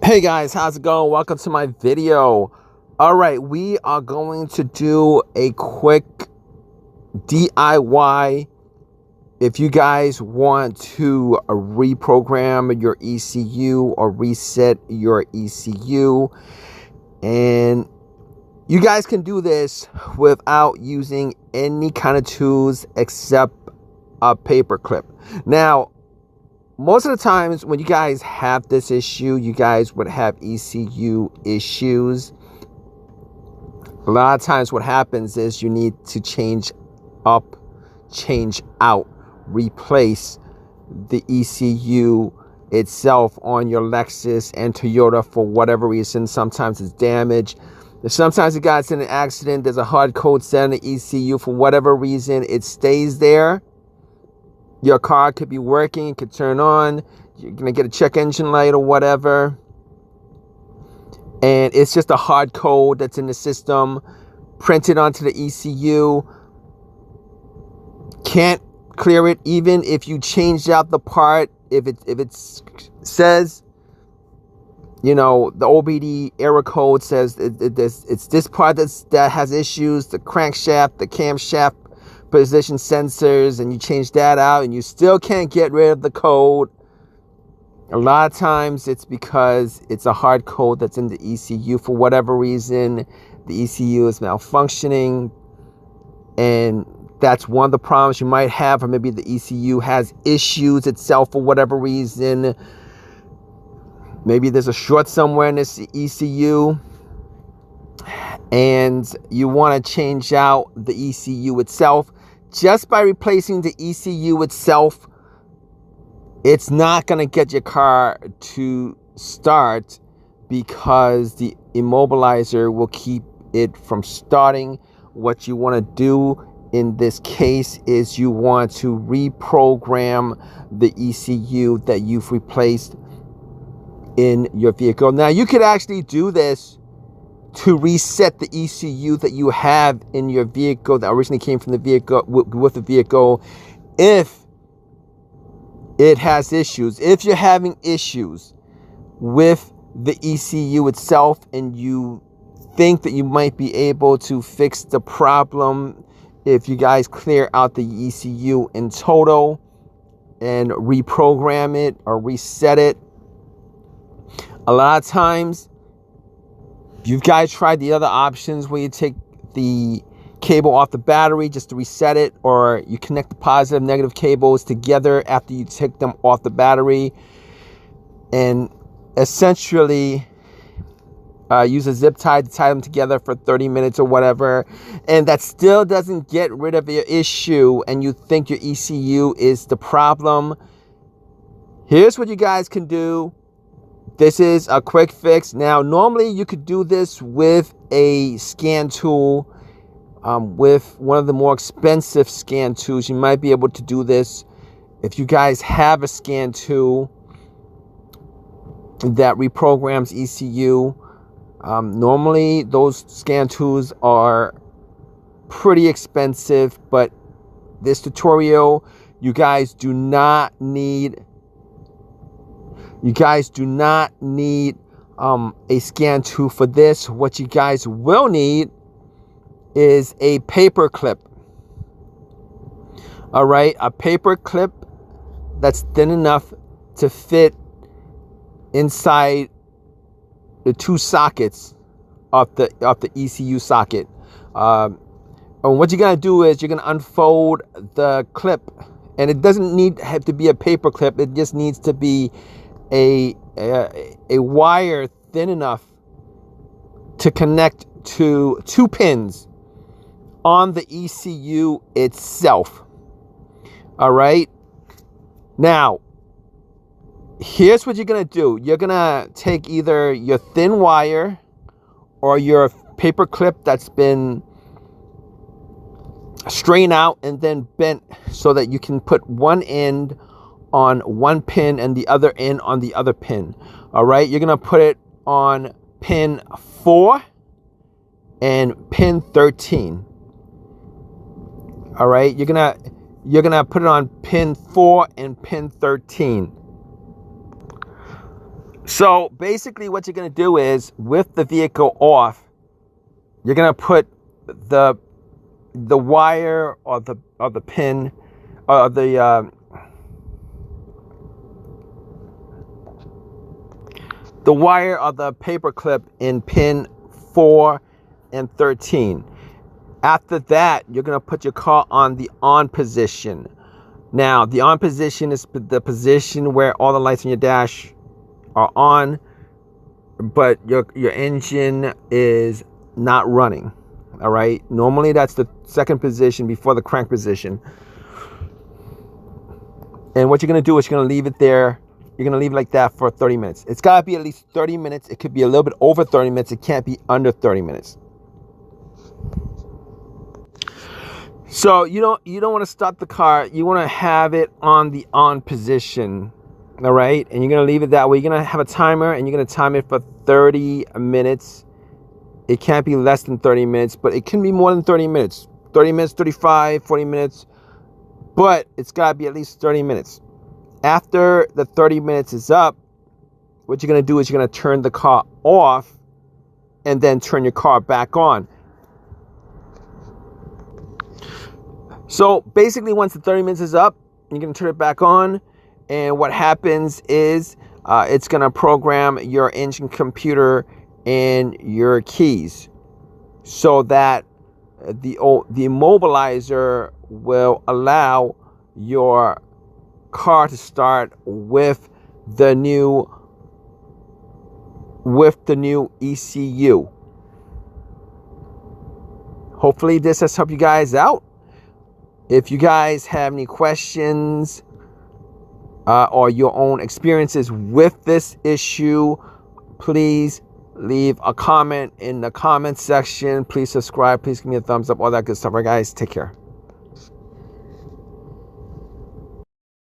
Hey guys, how's it going? Welcome to my video. All right, we are going to do a quick DIY if you guys want to reprogram your ECU or reset your ECU. And you guys can do this without using any kind of tools except a paperclip. Now, most of the times when you guys have this issue, you guys would have ECU issues. A lot of times what happens is you need to change up, change out, replace the ECU itself on your Lexus and Toyota for whatever reason. Sometimes it's damaged. Sometimes you guys in an accident, there's a hard code set on the ECU for whatever reason. It stays there. Your car could be working, it could turn on, you're going to get a check engine light or whatever. And it's just a hard code that's in the system, printed onto the ECU. Can't clear it even if you change out the part. If it says, you know, the OBD error code says it's this part that has issues, the crankshaft, the camshaft position sensors, and you change that out and you still can't get rid of the code. A lot of times it's because it's a hard code that's in the ECU for whatever reason. The ECU is malfunctioning, and that's one of the problems you might have. Or maybe the ECU has issues itself for whatever reason. Maybe there's a short somewhere in this ECU and you want to change out the ECU itself. Just by replacing the ECU itself, it's not going to get your car to start, because the immobilizer will keep it from starting. What you want to do in this case is you want to reprogram the ECU that you've replaced in your vehicle. Now, you could actually do this to reset the ECU that you have in your vehicle that originally came from the vehicle with the vehicle, if it has issues. If you're having issues with the ECU itself and you think that you might be able to fix the problem if you guys clear out the ECU in total and reprogram it or reset it. A lot of times, you guys tried the other options where you take the cable off the battery just to reset it, or you connect the positive and negative cables together after you take them off the battery, and essentially use a zip tie to tie them together for 30 minutes or whatever, and that still doesn't get rid of your issue and you think your ECU is the problem. Here's what you guys can do. This is a quick fix. Now, normally you could do this with a scan tool, with one of the more expensive scan tools. You might be able to do this if you guys have a scan tool that reprograms ECU. Normally, those scan tools are pretty expensive, but this tutorial, you guys do not need a scan tool for this. What you guys will need is a paper clip. All right, a paper clip that's thin enough to fit inside the two sockets of the ECU socket. And what you're gonna do is you're gonna unfold the clip, and it doesn't have to be a paper clip. It just needs to be a wire thin enough to connect to 2 pins on the ECU itself. All right. Now, here's what you're gonna do. You're gonna take either your thin wire or your paper clip that's been strained out and then bent so that you can put one end on one pin and the other end on the other pin. All right, you're gonna put it on pin 4 and pin 13. All right, you're gonna put it on pin 4 and pin 13. So basically what you're going to do is, with the vehicle off, you're going to put the wire or the pin or the wire or the paper clip in pin 4 and 13. After that, you're going to put your car on the on position. Now, the on position is the position where all the lights on your dash are on, but your engine is not running. All right. Normally, that's the second position before the crank position. And what you're going to do is you're going to leave it there. You're going to leave it like that for 30 minutes. It's got to be at least 30 minutes. It could be a little bit over 30 minutes. It can't be under 30 minutes. So you don't want to start the car. You want to have it on the on position. All right. And you're going to leave it that way. You're going to have a timer, and you're going to time it for 30 minutes. It can't be less than 30 minutes, but it can be more than 30 minutes. 30 minutes, 35, 40 minutes. But it's got to be at least 30 minutes. After the 30 minutes is up, what you're going to do is you're going to turn the car off and then turn your car back on. So basically, once the 30 minutes is up, you're going to turn it back on. And what happens is it's going to program your engine computer and your keys so that the Immobilizer will allow your car to start with the new ECU. Hopefully this has helped you guys out. If you guys have any questions or your own experiences with this issue, please leave a comment in the comment section. Please subscribe. Please give me a thumbs up. All that good stuff. All right, guys, take care.